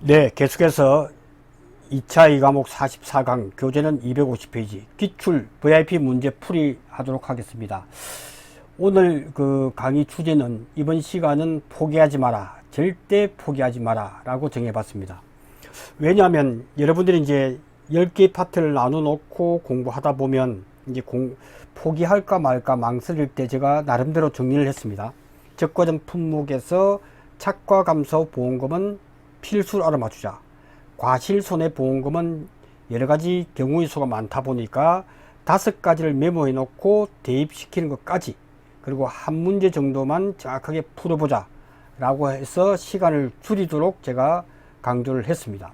네, 계속해서 2차 2과목 44강 교재는 250페이지 기출 VIP 문제 풀이 하도록 하겠습니다. 오늘 그 강의 주제는 이번 시간은 포기하지 마라, 절대 포기하지 마라 라고 정해봤습니다. 왜냐하면 여러분들이 이제 10개 파트를 나눠 놓고 공부하다 보면 이제 포기할까 말까 망설일 때 제가 나름대로 정리를 했습니다. 적과점 품목에서 착과감소 보험금은 필수로 알아맞추자. 과실손해보험금은 여러가지 경우의 수가 많다 보니까 5가지를 메모해 놓고 대입시키는 것까지, 그리고 한 문제 정도만 정확하게 풀어보자 라고 해서 시간을 줄이도록 제가 강조를 했습니다.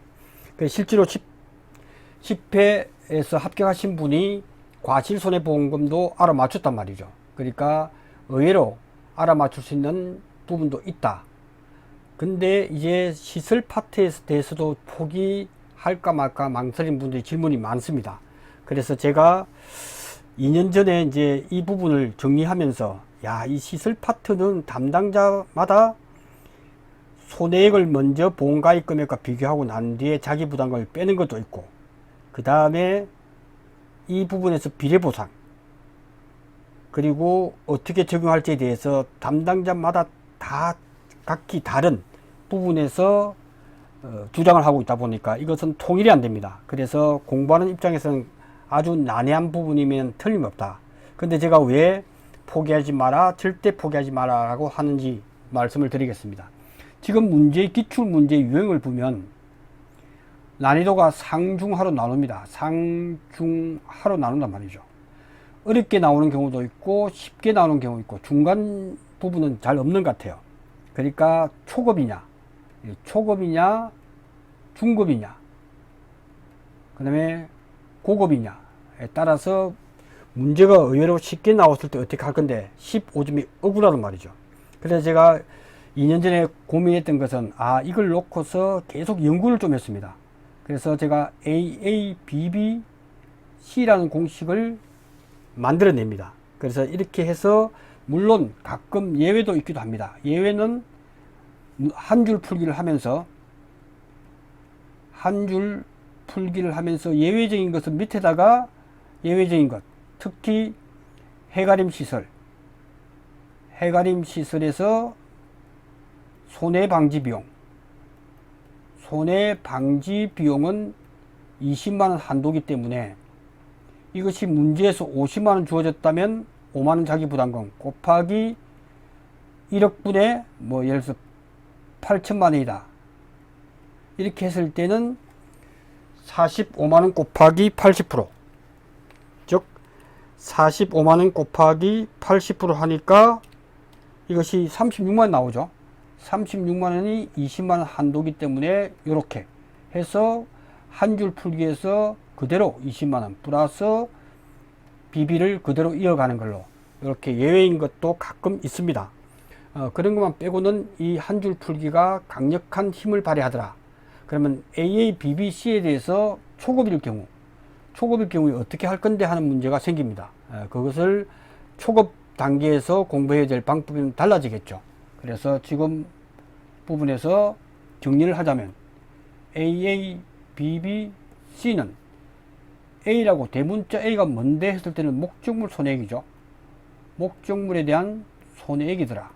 실제로 10회에서 합격하신 분이 과실손해보험금도 알아맞췄단 말이죠. 그러니까 의외로 알아맞출 수 있는 부분도 있다. 근데 이제 시설 파트에 대해서도 포기할까 말까 망설인 분들이 질문이 많습니다. 그래서 제가 2년 전에 이제 이 부분을 정리하면서 이 시설 파트는 담당자마다 손해액을 먼저 보험가입 금액과 비교하고 난 뒤에 자기 부담금을 빼는 것도 있고, 그 다음에 이 부분에서 비례보상, 그리고 어떻게 적용할지에 대해서 담당자마다 다 각기 다른 부분에서 주장을 하고 있다 보니까 이것은 통일이 안 됩니다. 그래서 공부하는 입장에서는 아주 난해한 부분이면 틀림없다. 근데 제가 왜 포기하지 마라, 절대 포기하지 마라 라고 하는지 말씀을 드리겠습니다. 지금 기출 문제 유형을 보면 난이도가 상중하로 나눕니다. 상중하로 나눈단 말이죠. 어렵게 나오는 경우도 있고 쉽게 나오는 경우 있고 중간 부분은 잘 없는 것 같아요. 그러니까 초급이냐, 중급이냐, 그 다음에 고급이냐에 따라서 문제가 의외로 쉽게 나왔을 때 어떻게 할 건데 15점이 억울하단 말이죠. 그래서 제가 2년 전에 고민했던 것은 이걸 놓고서 계속 연구를 좀 했습니다. 그래서 제가 AABBC라는 공식을 만들어냅니다. 그래서 이렇게 해서 물론 가끔 예외도 있기도 합니다. 예외는 한 줄 풀기를 하면서 예외적인 것은 밑에다가 예외적인 것, 특히 해가림 시설에서 손해방지 비용은 20만원 한도기 때문에 이것이 문제에서 50만원 주어졌다면 5만원 자기부담금 곱하기 1억분의 예를 들어서 8천만원이다. 이렇게 했을 때는 45만원 곱하기 80%, 즉 45만원 곱하기 80% 하니까 이것이 36만원 나오죠. 36만원이 20만원 한도기 때문에 이렇게 해서 한 줄 풀기에서 그대로 20만원 플러스 비비를 그대로 이어가는 걸로, 이렇게 예외인 것도 가끔 있습니다. 그런 것만 빼고는 이 한 줄 풀기가 강력한 힘을 발휘하더라. 그러면 AABBC에 대해서 초급일 경우에 어떻게 할 건데 하는 문제가 생깁니다. 그것을 초급 단계에서 공부해야 될 방법이 달라지겠죠. 그래서 지금 부분에서 정리를 하자면 AABBC는 A라고, 대문자 A가 뭔데 했을 때는 목적물 손해액이죠. 목적물에 대한 손해액이더라.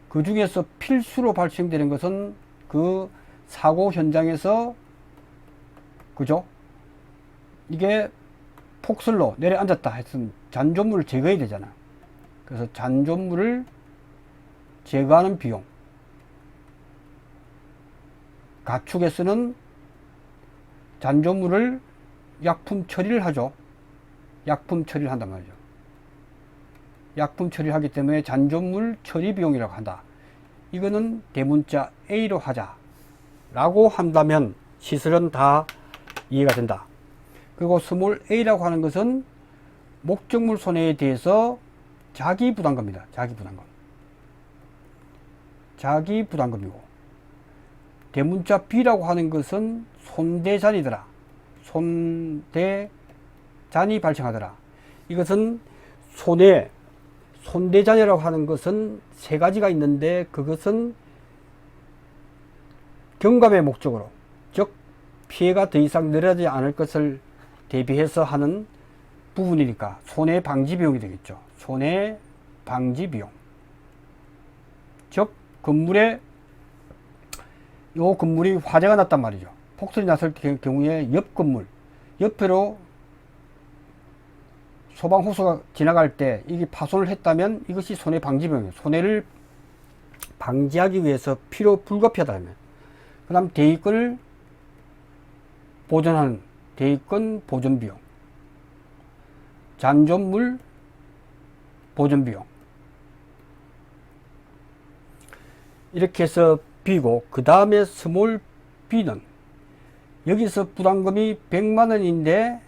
그 중에서 필수로 발생되는 것은 그 사고 현장에서, 그죠? 이게 폭설로 내려앉았다 했으면 잔존물을 제거해야 되잖아. 그래서 잔존물을 제거하는 비용. 가축에서는 잔존물을 약품 처리를 하죠. 약품 처리를 한단 말이죠. 약품 처리를 하기 때문에 잔존물 처리 비용이라고 한다. 이거는 대문자 A로 하자 라고 한다면 시설은 다 이해가 된다. 그리고 스몰 a라고 하는 것은 목적물 손해에 대해서 자기 부담금입니다. 자기 부담금이고, 대문자 b라고 하는 것은 손대잔이더라. 손대잔이 발생하더라. 이것은 손대잔이라고 하는 것은 세 가지가 있는데, 그것은 경감의 목적으로, 즉 피해가 더 이상 늘어나지 않을 것을 대비해서 하는 부분이니까 손해방지 비용이 되겠죠. 손해방지 비용. 즉 건물에 요 건물이 화재가 났단 말이죠. 폭설이 났을 경우에 옆 건물 옆으로 소방 호수가 지나갈 때 이게 파손을 했다면 이것이 손해방지 비용이에요. 손해를 방지하기 위해서 필요 불가피하다면. 그 다음 대기권을 보존하는 대기권 보존 비용, 잔존물 보존 비용, 이렇게 해서 B고, 그 다음에 스몰 B는 여기서 부담금이 100만원인데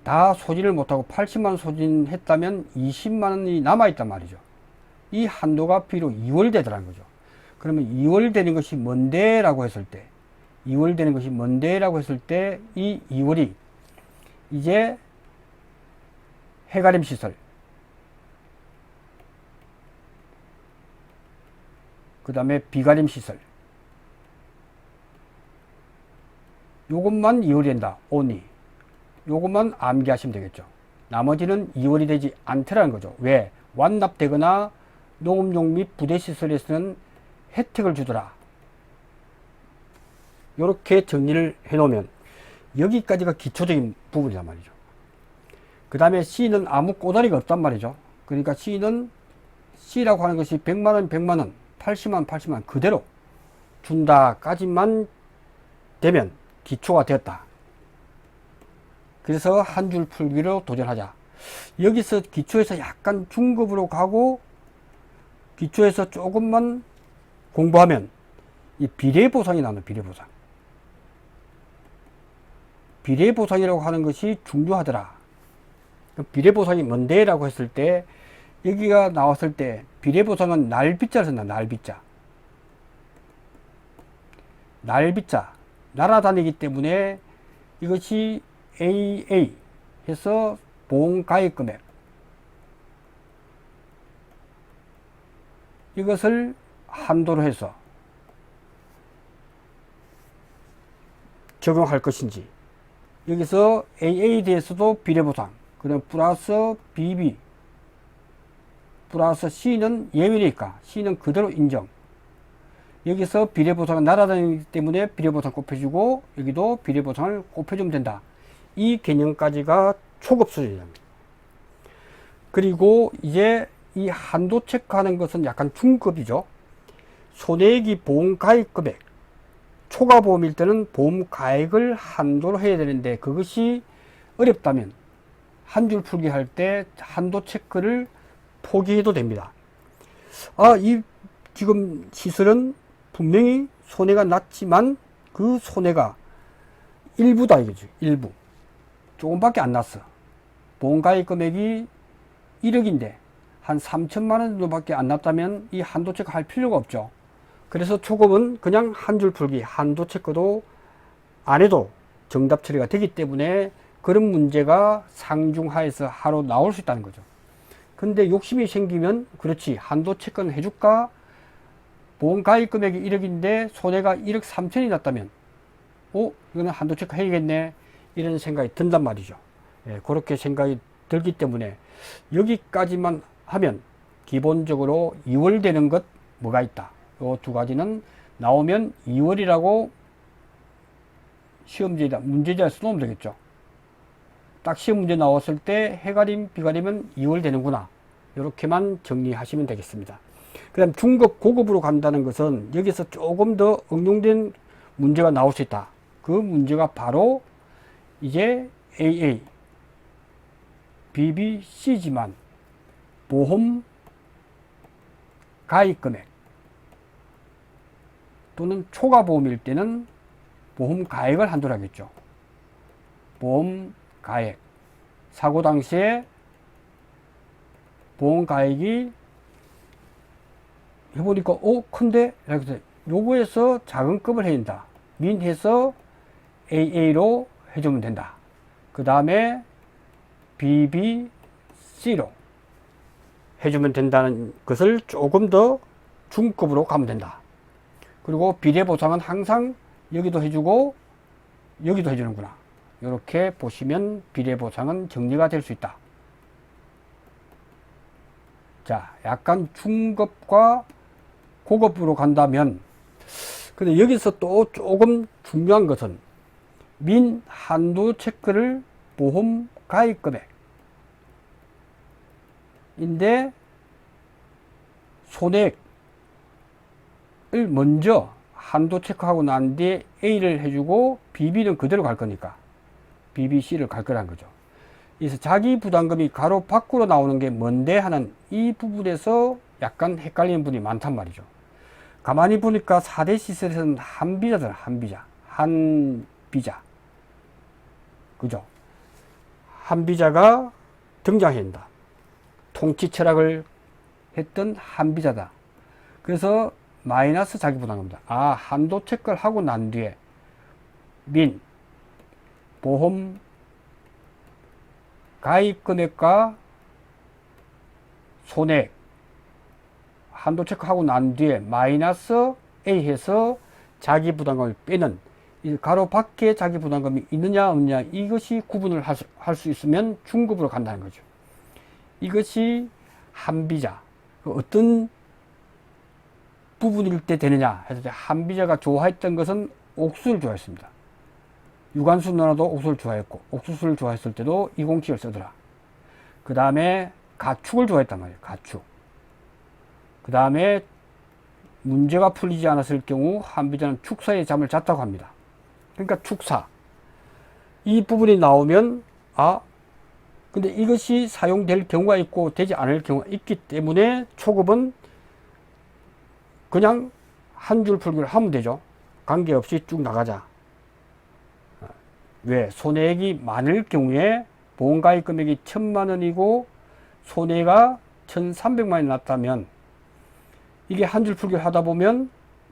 다 소진을 못하고 80만원 소진했다면 20만원이 남아있단 말이죠. 이 한도가 B로 2월 되더라는 거죠. 그러면 2월 되는 것이 뭔데? 라고 했을 때, 2월 되는 것이 뭔데? 라고 했을 때, 이 2월이 이제 해가림 시설, 그 다음에 비가림 시설, 요것만 2월이 된다. only. 요것만 암기하시면 되겠죠. 나머지는 2월이 되지 않더라는 거죠. 왜? 완납되거나 농업용 및 부대시설에서는 혜택을 주더라. 요렇게 정리를 해 놓으면 여기까지가 기초적인 부분이란 말이죠. 그 다음에 C는 아무 꼬다리가 없단 말이죠. 그러니까 C라고 하는 것이 100만원 100만원 80만 80만 그대로 준다까지만 되면 기초가 되었다. 그래서 한 줄 풀기로 도전하자. 여기서 기초에서 약간 중급으로 가고 기초에서 조금만 공부하면 이 비례보상이 나오는 비례보상. 비례보상이라고 하는 것이 중요하더라. 비례보상이 뭔데? 라고 했을 때 여기가 나왔을 때 비례보상은 날비자를 쓴다. 날비자. 날비자. 날아다니기 때문에 이것이 AA 해서 보험가입 금액. 이것을 한도로 해서 적용할 것인지, 여기서 AA에 대해서도 비례보상, 그다음 플러스 BB 플러스 C는 예외니까 C는 그대로 인정. 여기서 비례보상은 날아다니기 때문에 비례보상 곱해주고 여기도 비례보상을 곱해주면 된다. 이 개념까지가 초급 수준입니다. 그리고 이제 이 한도 체크하는 것은 약간 중급이죠. 손해액이 보험가액 금액. 초과보험일 때는 보험가액을 한도로 해야 되는데 그것이 어렵다면 한 줄 풀기 할 때 한도 체크를 포기해도 됩니다. 이 지금 시설은 분명히 손해가 났지만 그 손해가 일부다 이거죠. 일부. 조금밖에 안 났어. 보험가입 금액이 1억인데 한 3천만 원 정도밖에 안 났다면 이 한도 체크 할 필요가 없죠. 그래서 초급은 그냥 한 줄 풀기, 한도 체크도 안 해도 정답 처리가 되기 때문에 그런 문제가 상중하에서 하루 나올 수 있다는 거죠. 근데 욕심이 생기면 그렇지, 한도 체크는 해줄까? 보험 가입 금액이 1억인데 손해가 1억 3천이 났다면 이거는 한도 체크 해야겠네, 이런 생각이 든단 말이죠. 그렇게 생각이 들기 때문에 여기까지만 하면 기본적으로 2월 되는 것 뭐가 있다, 요 두 가지는 나오면 2월이라고 시험지에다 문제지에 써놓으면 되겠죠. 딱 시험 문제 나왔을 때 해가림 비가림은 2월 되는구나, 이렇게만 정리하시면 되겠습니다. 그 다음 중급 고급으로 간다는 것은 여기서 조금 더 응용된 문제가 나올 수 있다. 그 문제가 바로 이제 AA, BB, C지만 보험 가입 금액 또는 초과보험일 때는 보험 가액을 한도로 하겠죠. 보험 가액. 사고 당시에 보험 가액이 해보니까 큰데? 이렇게 요거에서 작은 급을 해야 된다. 민해서 AA로 해주면 된다. 그 다음에 BBC로 해주면 된다는 것을 조금 더 중급으로 가면 된다. 그리고 비례보상은 항상 여기도 해주고 여기도 해주는구나. 이렇게 보시면 비례보상은 정리가 될 수 있다. 자, 약간 중급과 고급으로 간다면, 근데 여기서 또 조금 중요한 것은 민 한도 체크를 보험 가입 금액인데 손해액을 먼저 한도 체크하고 난 뒤에 A를 해주고 BB는 그대로 갈 거니까 BBC를 갈 거란 거죠. 그래서 자기 부담금이 가로 밖으로 나오는 게 뭔데 하는 이 부분에서 약간 헷갈리는 분이 많단 말이죠. 가만히 보니까 4대 시설에서는 한비자잖아. 한비자. 그죠? 한비자가 등장해야 된다. 통치 철학을 했던 한비자다. 그래서 마이너스 자기부담금이다. 아, 한도 체크를 하고 난 뒤에 민, 보험 가입 금액과 손해액 한도 체크하고 난 뒤에 마이너스 A 해서 자기부담금을 빼는 이 가로 밖에 자기부담금이 있느냐 없느냐 이것이 구분을 할 수 있으면 중급으로 간다는 거죠. 이것이 한비자. 어떤 부분일 때 되느냐 했을 때 한비자가 좋아했던 것은 옥수수를 좋아했습니다. 유관수 누나도 옥수수를 좋아했고 옥수수를 좋아했을 때도 207을 쓰더라. 그 다음에 가축을 좋아했단 말이에요. 가축. 그 다음에 문제가 풀리지 않았을 경우 한비자는 축사에 잠을 잤다고 합니다. 그러니까 축사. 이 부분이 나오면 아 근데 이것이 사용될 경우가 있고 되지 않을 경우가 있기 때문에 초급은 그냥 한 줄 풀기를 하면 되죠. 관계없이 쭉 나가자. 왜? 손해액이 많을 경우에 보험가입 금액이 1,000만원이고 손해가 1,300만원이 났다면 이게 한 줄 풀기를 하다 보면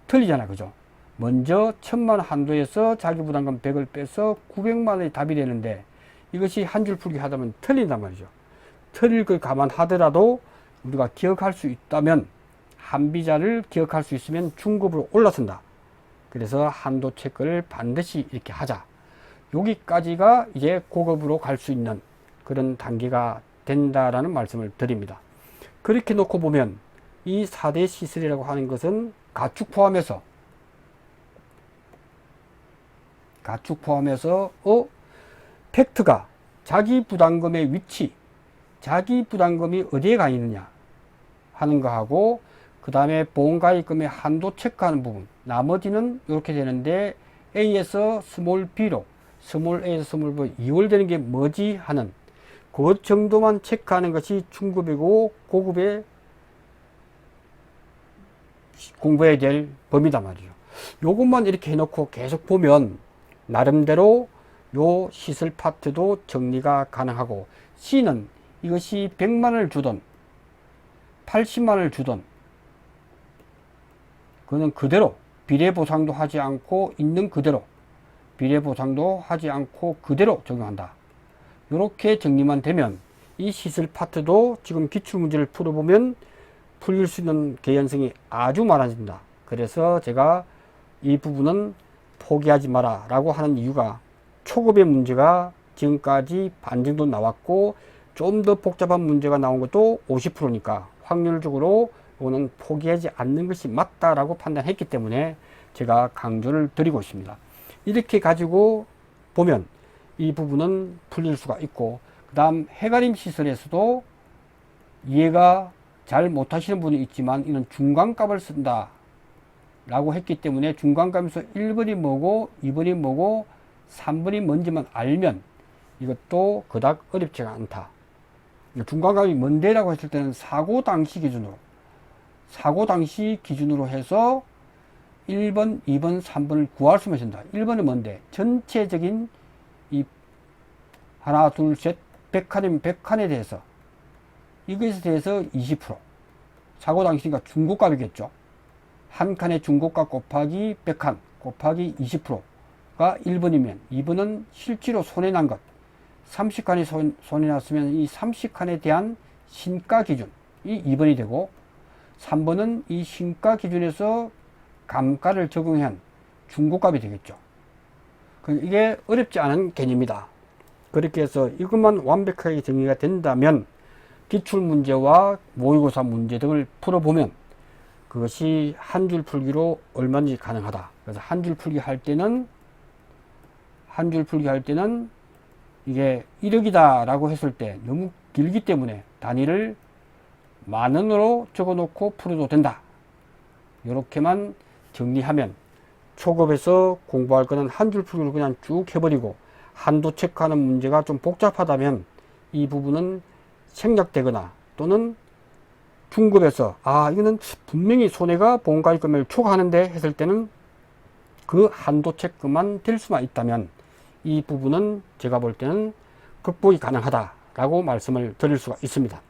틀리잖아. 그죠? 먼저 1,000만원 한도에서 자기부담금 100을 빼서 900만원이 답이 되는데 이것이 한 줄 풀기 하다 보면 틀린단 말이죠. 틀릴 걸 감안하더라도 우리가 기억할 수 있다면 한비자를 기억할 수 있으면 중급으로 올라선다. 그래서 한도 체크를 반드시 이렇게 하자. 여기까지가 이제 고급으로 갈 수 있는 그런 단계가 된다라는 말씀을 드립니다. 그렇게 놓고 보면 이 4대 시설이라고 하는 것은 가축 포함해서 팩트가 자기 부담금의 위치, 자기 부담금이 어디에 가 있느냐 하는 거하고 그 다음에 보험가입금의 한도 체크하는 부분, 나머지는 이렇게 되는데 A에서 스몰 B로 스몰 A에서 스몰 B 이월되는 게 뭐지 하는 그 정도만 체크하는 것이 중급이고 고급에 공부해야 될 범위다 말이죠. 요것만 이렇게 해놓고 계속 보면 나름대로 요 시설 파트도 정리가 가능하고 C는 이것이 100만원을 주던 80만원을 주던 그거는 그대로 비례보상도 하지 않고 있는 그대로 비례보상도 하지 않고 그대로 적용한다. 이렇게 정리만 되면 이 시설 파트도 지금 기출문제를 풀어보면 풀릴 수 있는 개연성이 아주 많아진다. 그래서 제가 이 부분은 포기하지 마라 라고 하는 이유가 초급의 문제가 지금까지 반 정도 나왔고 좀 더 복잡한 문제가 나온 것도 50%니까 확률적으로 이거는 포기하지 않는 것이 맞다라고 판단했기 때문에 제가 강조를 드리고 있습니다. 이렇게 가지고 보면 이 부분은 풀릴 수가 있고 그 다음 해가림 시설에서도 이해가 잘 못하시는 분이 있지만 이는 중간값을 쓴다 라고 했기 때문에 중간값에서 1번이 뭐고 2번이 뭐고 3번이 뭔지만 알면 이것도 그닥 어렵지가 않다. 중간값이 뭔데 라고 했을 때는 사고 당시 기준으로 해서 1번, 2번, 3번을 구할 수만 있습니다. 1번은 뭔데? 전체적인 이 하나, 둘, 셋, 100칸이면 100칸에 대해서 이것에 대해서 20% 사고 당시니까 중고값이겠죠. 한 칸의 중고값 곱하기 100칸 곱하기 20%가 1번이면 2번은 실제로 손해난 것 30칸이 손해났으면 이 30칸에 대한 신가 기준이 2번이 되고 3번은 이 신가 기준에서 감가를 적용한 중고값이 되겠죠. 이게 어렵지 않은 개념이다. 그렇게 해서 이것만 완벽하게 정리가 된다면 기출문제와 모의고사 문제 등을 풀어보면 그것이 한 줄 풀기로 얼마든지 가능하다. 그래서 한 줄 풀기 할 때는 이게 1억이다 라고 했을 때 너무 길기 때문에 단위를 만원으로 적어 놓고 풀어도 된다. 이렇게만 정리하면 초급에서 공부할 거는 한 줄 풀기로 그냥 쭉 해버리고 한도 체크하는 문제가 좀 복잡하다면 이 부분은 생략되거나 또는 중급에서 이거는 분명히 손해가 보험가입금을 초과하는데 했을 때는 그 한도 체크만 될 수만 있다면 이 부분은 제가 볼 때는 극복이 가능하다라고 말씀을 드릴 수가 있습니다.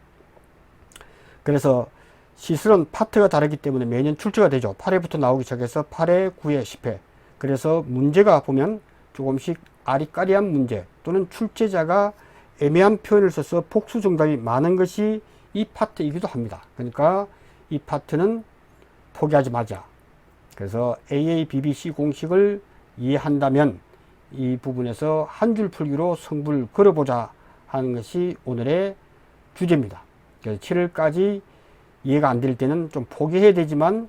그래서 시설은 파트가 다르기 때문에 매년 출제가 되죠. 8회부터 나오기 시작해서 8회, 9회, 10회. 그래서 문제가 보면 조금씩 아리까리한 문제 또는 출제자가 애매한 표현을 써서 복수 정답이 많은 것이 이 파트이기도 합니다. 그러니까 이 파트는 포기하지 마자. 그래서 AABBC 공식을 이해한다면 이 부분에서 한 줄 풀기로 성분을 걸어보자 하는 것이 오늘의 주제입니다. 그래서 7월까지 이해가 안 될 때는 좀 포기해야 되지만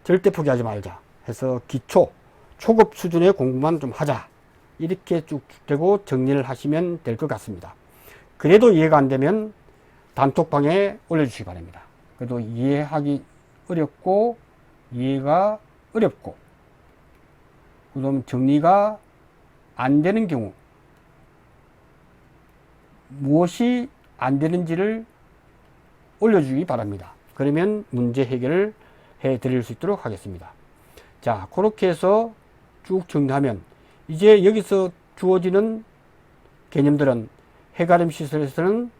절대 포기하지 말자 해서 초급 수준의 공부만 좀 하자. 이렇게 쭉 되고 정리를 하시면 될 것 같습니다. 그래도 이해가 안 되면 단톡방에 올려주시기 바랍니다. 그래도 이해하기 어렵고 이해가 어렵고 그다음 정리가 안 되는 경우 무엇이 안 되는지를 올려주기 바랍니다. 그러면 문제 해결을 해 드릴 수 있도록 하겠습니다. 자, 그렇게 해서 쭉 정리하면 이제 여기서 주어지는 개념들은 해가림 시설에서는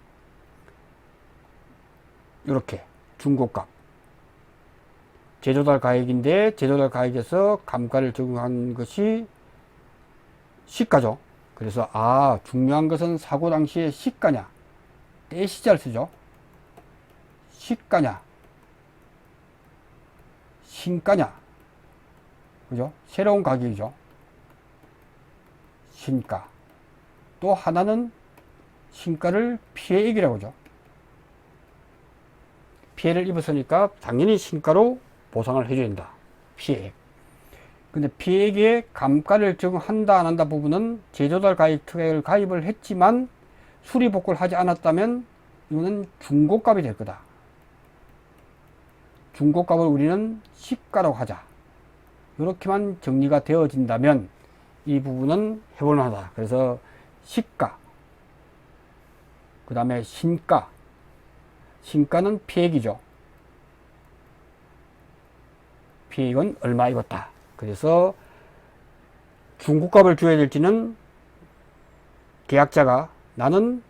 이렇게 중고값 제조달 가액인데 제조달 가액에서 감가를 적용한 것이 시가죠. 그래서 중요한 것은 사고 당시의 시가냐 때 시자를 쓰죠. 시가냐 신가냐, 그죠? 새로운 가격이죠. 신가. 또 하나는 신가를 피해액이라고 하죠. 피해를 입었으니까 당연히 신가로 보상을 해줘야 된다. 피해액. 근데 피해액에 감가를 적용한다 안 한다 부분은 제조달 가입 특약을 가입을 했지만 수리복구를 하지 않았다면 이거는 중고값이 될 거다. 중고값을 우리는 시가라고 하자. 이렇게만 정리가 되어진다면 이 부분은 해볼 만하다. 그래서 시가, 그 다음에 신가. 신가는 피해액이죠. 피해액은 얼마 입었다. 그래서 중고값을 줘야 될지는 계약자가 나는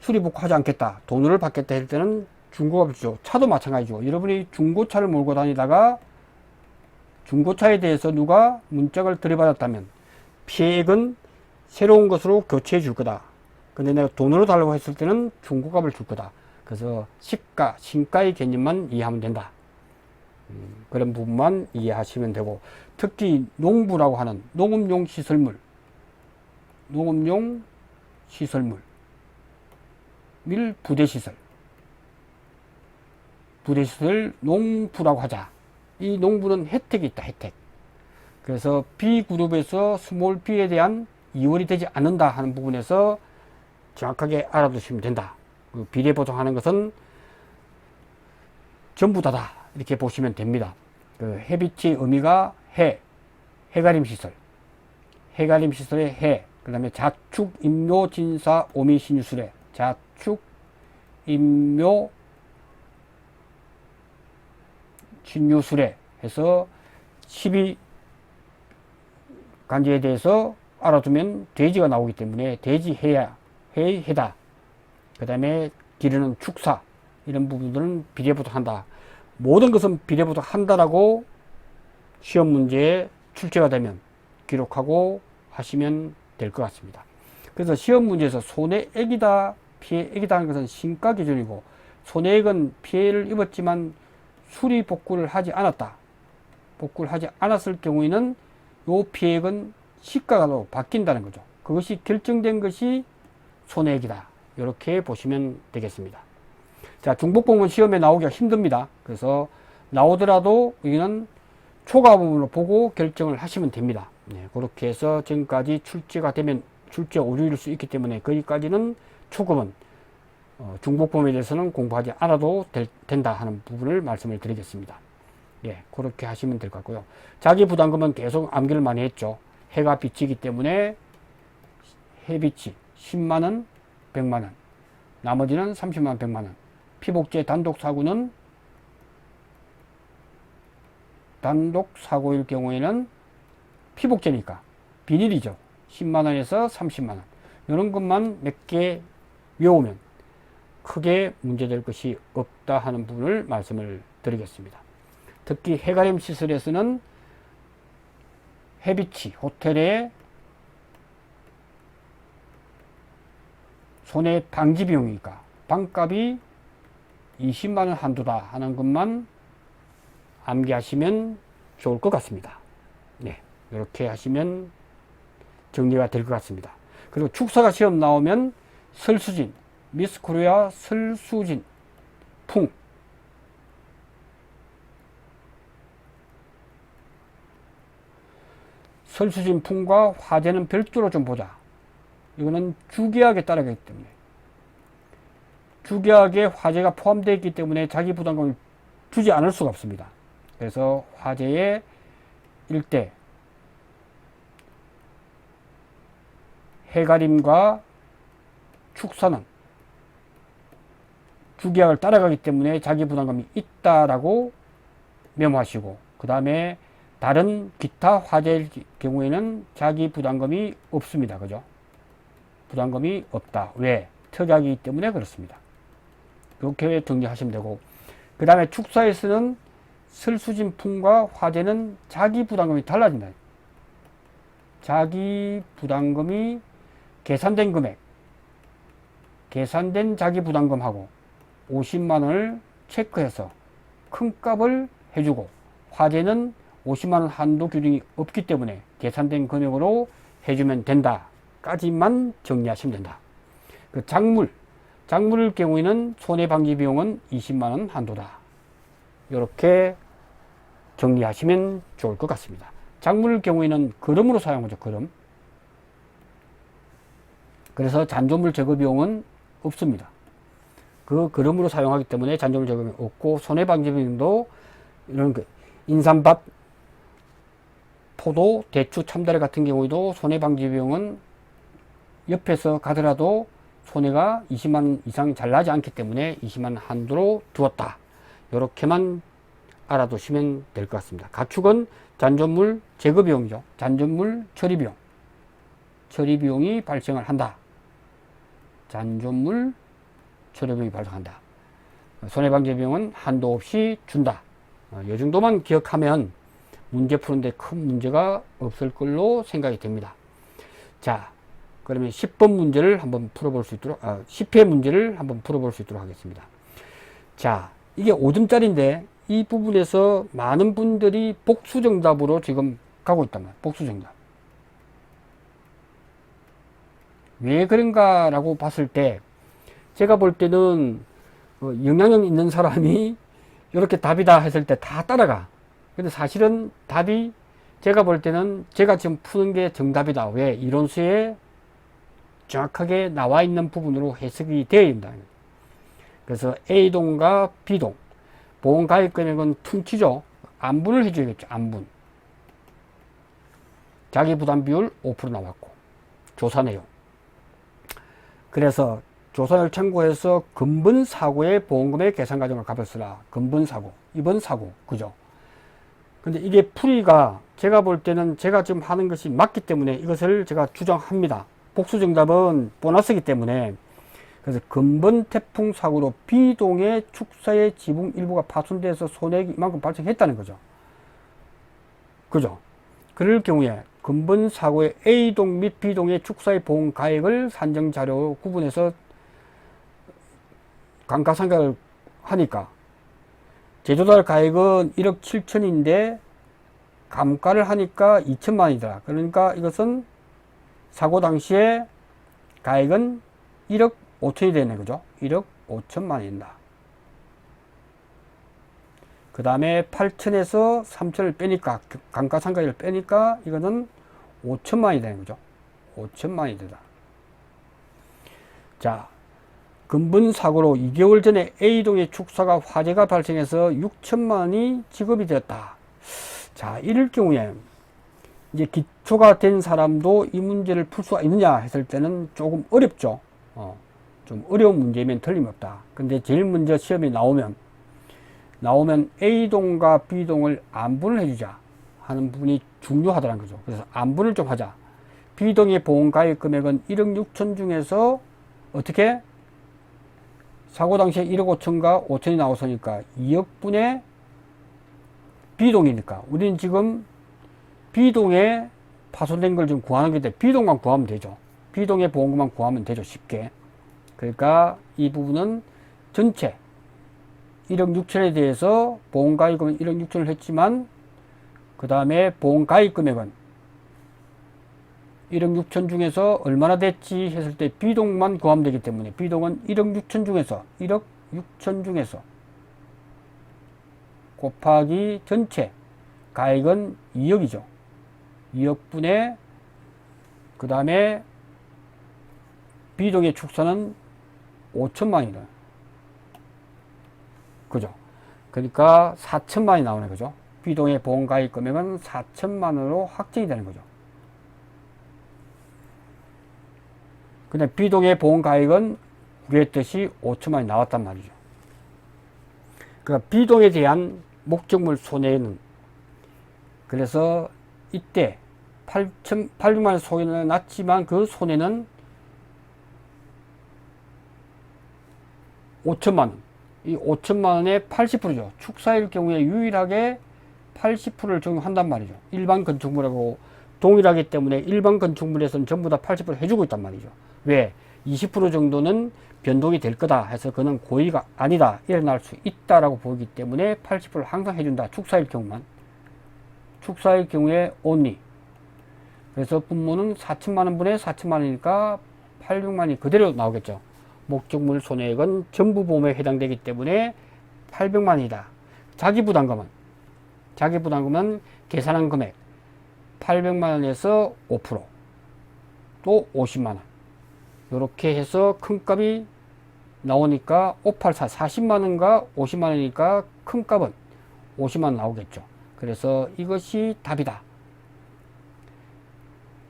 수리복구하지 않겠다. 돈을 받겠다 할 때는 중고값을 주죠. 차도 마찬가지죠. 여러분이 중고차를 몰고 다니다가 중고차에 대해서 누가 문짝을 들이받았다면 피해액은 새로운 것으로 교체해 줄 거다. 근데 내가 돈으로 달라고 했을 때는 중고값을 줄 거다. 그래서 시가, 신가의 개념만 이해하면 된다. 그런 부분만 이해하시면 되고, 특히 농부라고 하는 농업용 시설물, 밀 부대시설, 농부라고 하자. 이 농부는 혜택이 있다, 혜택. 그래서 B그룹에서 스몰 B에 대한 이월이 되지 않는다 하는 부분에서 정확하게 알아두시면 된다. 그 비례보상하는 것은 전부 다다. 이렇게 보시면 됩니다. 그 해빛의 의미가 해가림시설. 해가림시설의 해. 그 다음에 자축, 임묘, 진사, 오미, 신유술의 자축, 임묘, 신유술의 해서 12간지에 대해서 알아두면 돼지가 나오기 때문에 돼지해야, 해다. 그 다음에 기르는 축사. 이런 부분들은 비례보상한다. 모든 것은 비례보상한다라고 시험 문제에 출제가 되면 기록하고 하시면 될 것 같습니다. 그래서 시험 문제에서 손해액이다, 피해액이다 하는 것은 신가 기준이고, 손해액은 피해를 입었지만 수리 복구를 하지 않았다. 복구를 하지 않았을 경우에는 요 피해액은 시가로 바뀐다는 거죠. 그것이 결정된 것이 손해액이다. 이렇게 보시면 되겠습니다. 자, 중복보험은 시험에 나오기가 힘듭니다. 그래서 나오더라도 여기는 초과 부분을 보고 결정을 하시면 됩니다. 네, 그렇게 해서 지금까지 출제가 되면 출제 오류일 수 있기 때문에 거기까지는 초급은 중복보험에 대해서는 공부하지 않아도 된다 하는 부분을 말씀을 드리겠습니다. 예, 그렇게 하시면 될 것 같고요. 자기 부담금은 계속 암기를 많이 했죠. 해가 비치기 때문에 해비치 10만원, 100만원, 나머지는 30만원, 100만원. 피복제 단독사고는 단독사고일 경우에는 피복제니까 비닐이죠. 10만원에서 30만원. 이런 것만 몇 개 외우면 크게 문제될 것이 없다 하는 부분을 말씀을 드리겠습니다. 특히 해가림 시설에서는 해비치, 호텔의 손해 방지 비용이니까 방값이 20만원 한도다 하는 것만 암기하시면 좋을 것 같습니다. 네, 이렇게 하시면 정리가 될 것 같습니다. 그리고 축사가 시험 나오면 설수진, 미스코리아 설수진, 풍, 설수진 풍과 화재는 별도로 좀 보자. 이거는 주계약에 따르기 때문에 주계약에 화재가 포함되어 있기 때문에 자기 부담금을 주지 않을 수가 없습니다. 그래서 화재의 일대 해가림과 축사는 주계약을 따라가기 때문에 자기 부담금이 있다라고 메모하시고, 그 다음에 다른 기타 화재일 경우에는 자기 부담금이 없습니다. 그죠? 부담금이 없다. 왜? 특약이기 때문에 그렇습니다. 이렇게 정리하시면 되고, 그 다음에 축사에서는 설수진풍과 화재는 자기 부담금이 달라진다. 자기 부담금이 계산된 금액, 계산된 자기 부담금하고 50만원을 체크해서 큰 값을 해주고, 화재는 50만원 한도 규정이 없기 때문에 계산된 금액으로 해주면 된다 까지만 정리하시면 된다. 그 작물 경우에는 손해방지 비용은 20만원 한도다. 이렇게 정리하시면 좋을 것 같습니다. 작물 경우에는 거름으로 사용하죠. 거름. 그래서 잔존물 제거 비용은 없습니다. 그 거름으로 사용하기 때문에 잔존물 제거 비용이 없고, 손해방지 비용도 이런 그 인삼밭, 포도, 대추, 참다리 같은 경우에도 손해방지 비용은 옆에서 가더라도 손해가 20만 이상 잘 나지 않기 때문에 20만 한도로 두었다. 이렇게만 알아두시면 될 것 같습니다. 가축은 잔존물 제거 비용이죠. 잔존물 처리 비용. 처리 비용이 발생을 한다. 잔존물 처리 비용이 발생한다. 손해방지 비용은 한도 없이 준다. 이 정도만 기억하면 문제 푸는데 큰 문제가 없을 걸로 생각이 됩니다. 자, 그러면 10번 문제를 한번 풀어볼 수 있도록, 10회 문제를 한번 풀어볼 수 있도록 하겠습니다. 자, 이게 5점짜리인데 이 부분에서 많은 분들이 복수정답으로 지금 가고 있단 말이에요. 복수정답. 왜 그런가 라고 봤을 때, 제가 볼 때는 영향력 있는 사람이 이렇게 답이다 했을 때 다 따라가. 근데 사실은 답이 제가 볼 때는 제가 지금 푸는 게 정답이다. 왜? 이론수에 정확하게 나와 있는 부분으로 해석이 되어 있다. 그래서 A동과 B동, 보험 가입 금액은 퉁치죠. 안분을 해줘야겠죠. 안분. 자기 부담 비율 5% 나왔고, 조사 내용. 그래서 조사를 참고해서 근본 사고의 보험금의 계산 과정을 값을 쓰라. 근본 사고, 이번 사고, 그죠? 근데 이게 풀이가 제가 볼 때는 제가 지금 하는 것이 맞기 때문에 이것을 제가 주장합니다. 복수 정답은 보너스이기 때문에. 그래서 근본 태풍 사고로 B동의 축사의 지붕 일부가 파손돼서 손해액이 이만큼 발생했다는 거죠. 그죠? 그럴 경우에 근본 사고의 A동 및 B동의 축사의 보험 가액을 산정 자료 구분해서 감가상각을 하니까 제조달 가액은 1억 7천인데 감가를 하니까 2천만 원이더라. 그러니까 이것은 사고 당시에 가액은 1억 5천이 되네. 그죠? 1억 5천만 원이다. 그 다음에 8천에서 3천을 빼니까, 감가상각을 빼니까 이거는 5천만 원이 되는 거죠. 5천만 원이 되다. 자, 근본 사고로 2개월 전에 A동의 축사가 화재가 발생해서 6천만 원이 지급이 되었다. 자, 이럴 경우에 이제 기초가 된 사람도 이 문제를 풀 수가 있느냐 했을 때는 조금 어렵죠. 좀 어려운 문제면 틀림없다. 근데 제일 먼저 시험에 나오면 A동과 B동을 안분을 해주자 하는 부분이 중요하다는 거죠. 그래서 안분을 좀 하자. B동의 보험가입 금액은 1억 6천 중에서 어떻게? 사고 당시에 1억 5천과 5천이 나왔으니까 2억분의 B동이니까 우리는 지금 B동에 파손된 걸 좀 구하는 건데 B동만 구하면 되죠. B동의 보험금만 구하면 되죠. 쉽게. 그러니까 이 부분은 전체 1억 6천에 대해서 보험가입금은 1억 6천을 했지만 그 다음에 보험가입 금액은 1억 6천 중에서 얼마나 됐지 했을 때 B동만 구하면 되기 때문에 B동은 1억 6천 중에서 1억 6천 중에서 곱하기 전체 가액은 2억이죠. 2억분의 그 다음에 B동의 축사는 5천만 원이다. 그죠? 그러니까 4천만 원이 나오네. 그죠? B동의 보험가입 금액은 4천만 원으로 확정이 되는 거죠. 근데 B동의 보험가액은 구했듯이 5천만 원이 나왔단 말이죠. 그러니까 B동에 대한 목적물 손해는 그래서 이때 800만 원 손해는 났지만 그 손해는 5천만 원. 이 5천만 원의 80%죠. 축사일 경우에 유일하게 80%를 적용한단 말이죠. 일반 건축물하고 동일하기 때문에 일반 건축물에서는 전부 다 80% 해주고 있단 말이죠. 왜? 20% 정도는 변동이 될 거다 해서 그는 고의가 아니다. 일어날 수 있다라고 보기 때문에 80%를 항상 해준다. 축사일 경우만. 축사일 경우에 only. 그래서 분모는 4천만 원분의 4천만 원이니까 800만 원이 그대로 나오겠죠. 목적물 손해액은 전부 보험에 해당되기 때문에 800만 원이다. 자기부담금은 계산한 금액 800만 원에서 5%, 또 50만 원. 이렇게 해서 큰 값이 나오니까 584 40만 원과 50만 원이니까 큰 값은 50만 원 나오겠죠. 그래서 이것이 답이다.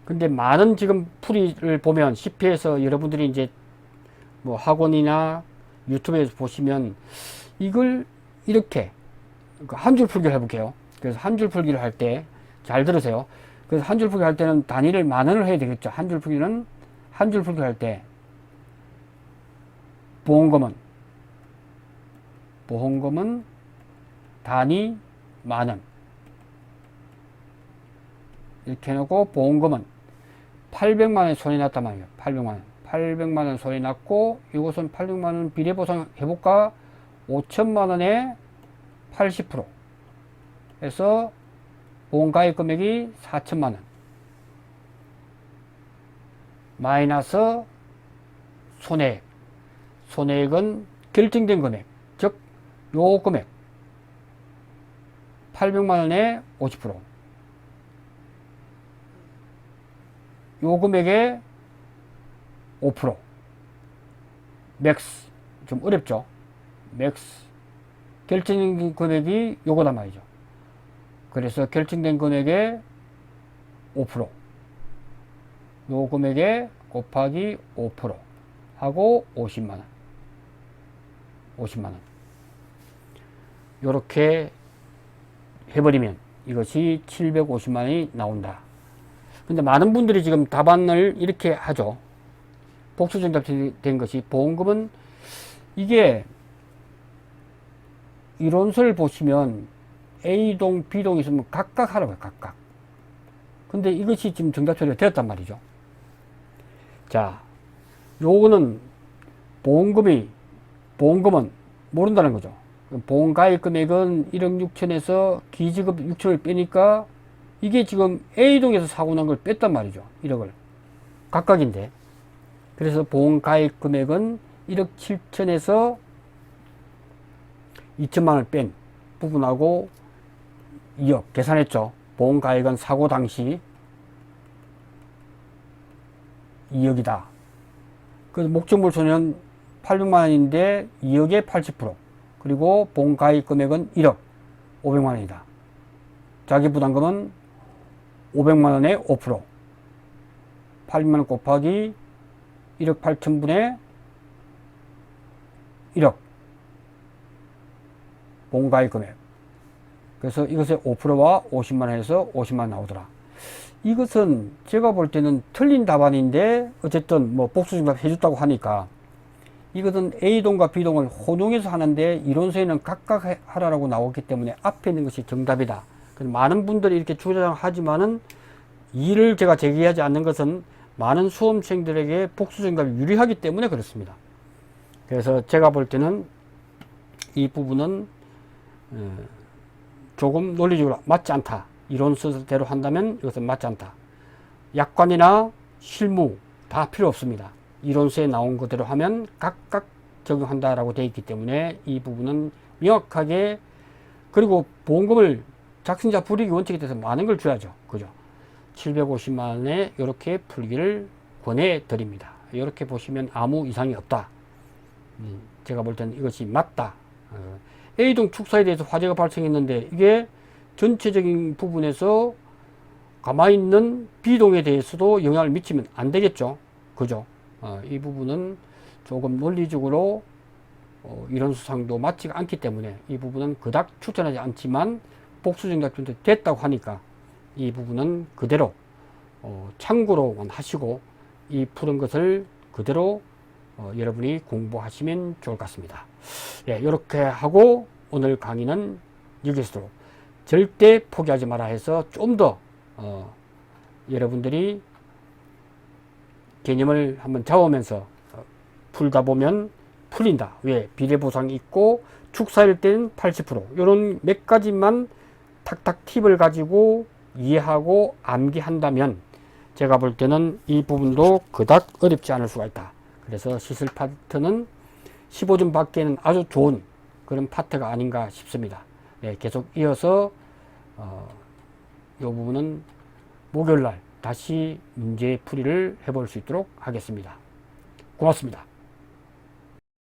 근데 많은 지금 풀이를 보면 CP에서 여러분들이 이제 뭐 학원이나 유튜브에서 보시면 이걸 이렇게 한 줄 풀기를 해볼게요. 그래서 한 줄 풀기를 할 때 잘 들으세요. 그래서 한 줄 풀기 할 때는 단위를 만원을 해야 되겠죠. 한 줄 풀기 할 때 보험금은 단위 만원 이렇게 해놓고 보험금은 800만 원 손해 났단 말이에요. 800만 원 손해 났고 이것은 800만 원 비례보상 해볼까? 5천만 원에 80% 해서 보험가입 금액이 4천만 원 마이너스 손해액은 결정된 금액, 즉 요 금액 800만 원에 50%. 요 금액의 5%. 맥스. 좀 어렵죠? 맥스. 결정된 금액이 요거단 말이죠. 그래서 결정된 금액의 5%. 요 금액에 곱하기 5% 하고 50만원. 50만원. 요렇게 해버리면 이것이 750만원이 나온다. 근데 많은 분들이 지금 답안을 이렇게 하죠. 복수정답이 된 것이 보험금은 이게 이론서를 보시면 A동, B동이 있으면 각각 하라고요. 각각. 근데 이것이 지금 정답 처리가 되었단 말이죠. 자, 요거는 보험금은 모른다는 거죠. 보험가입 금액은 1억 6천에서 기지급 6천을 빼니까 이게 지금 A동에서 사고 난 걸 뺐단 말이죠. 1억을. 각각인데. 그래서 보험가입 금액은 1억 7천에서 2천만 원을 뺀 부분하고 2억 계산했죠. 보험가액은 사고 당시 2억이다. 그래서 목적물 손해는 800만 원인데 2억에 80%. 그리고 보험가입 금액은 1억 500만 원이다. 자기부담금은 500만 원에 5%. 800만 원 곱하기 1억 8천분의 1억 보험가입 금액. 그래서 이것의 5%와 50만 원에서 50만 원 나오더라. 이것은 제가 볼 때는 틀린 답안인데 어쨌든 뭐 복수증답 해줬다고 하니까 이것은 A동과 B동을 혼용해서 하는데 이론서에는 각각 하라고 나왔기 때문에 앞에 있는 것이 정답이다. 많은 분들이 이렇게 주장하지만은 이를 제가 제기하지 않는 것은 많은 수험생들에게 복수정답이 유리하기 때문에 그렇습니다. 그래서 제가 볼 때는 이 부분은 조금 논리적으로 맞지 않다. 이론서대로 한다면 이것은 맞지 않다. 약관이나 실무 다 필요 없습니다. 이론서에 나온 그대로 하면 각각 적용한다라고 되어 있기 때문에 이 부분은 명확하게, 그리고 보험금을 작성자 불이익 원칙에 대해서 많은 걸 줘야죠. 그죠? 750만 원에 이렇게 풀기를 권해 드립니다. 이렇게 보시면 아무 이상이 없다. 제가 볼 때는 이것이 맞다. A동 축사에 대해서 화재가 발생했는데 이게 전체적인 부분에서 가만히 있는 B동에 대해서도 영향을 미치면 안 되겠죠. 그죠? 이 부분은 조금 논리적으로 이론수상도 맞지가 않기 때문에 이 부분은 그닥 추천하지 않지만 복수정답도 됐다고 하니까 이 부분은 그대로 참고로만 하시고 이 푸른 것을 그대로 여러분이 공부하시면 좋을 것 같습니다. 예, 이렇게 하고 오늘 강의는 여기서도 절대 포기하지 마라 해서 좀 더 여러분들이 개념을 한번 잡으면서 풀다 보면 풀린다. 왜? 비례보상이 있고 축사일 때는 80% 이런 몇 가지만 탁탁 팁을 가지고 이해하고 암기한다면 제가 볼 때는 이 부분도 그닥 어렵지 않을 수가 있다. 그래서 시술 파트는 15점 받기에는 아주 좋은 그런 파트가 아닌가 싶습니다. 네, 계속 이어서 이 부분은 목요일날 다시 문제 풀이를 해볼 수 있도록 하겠습니다. 고맙습니다.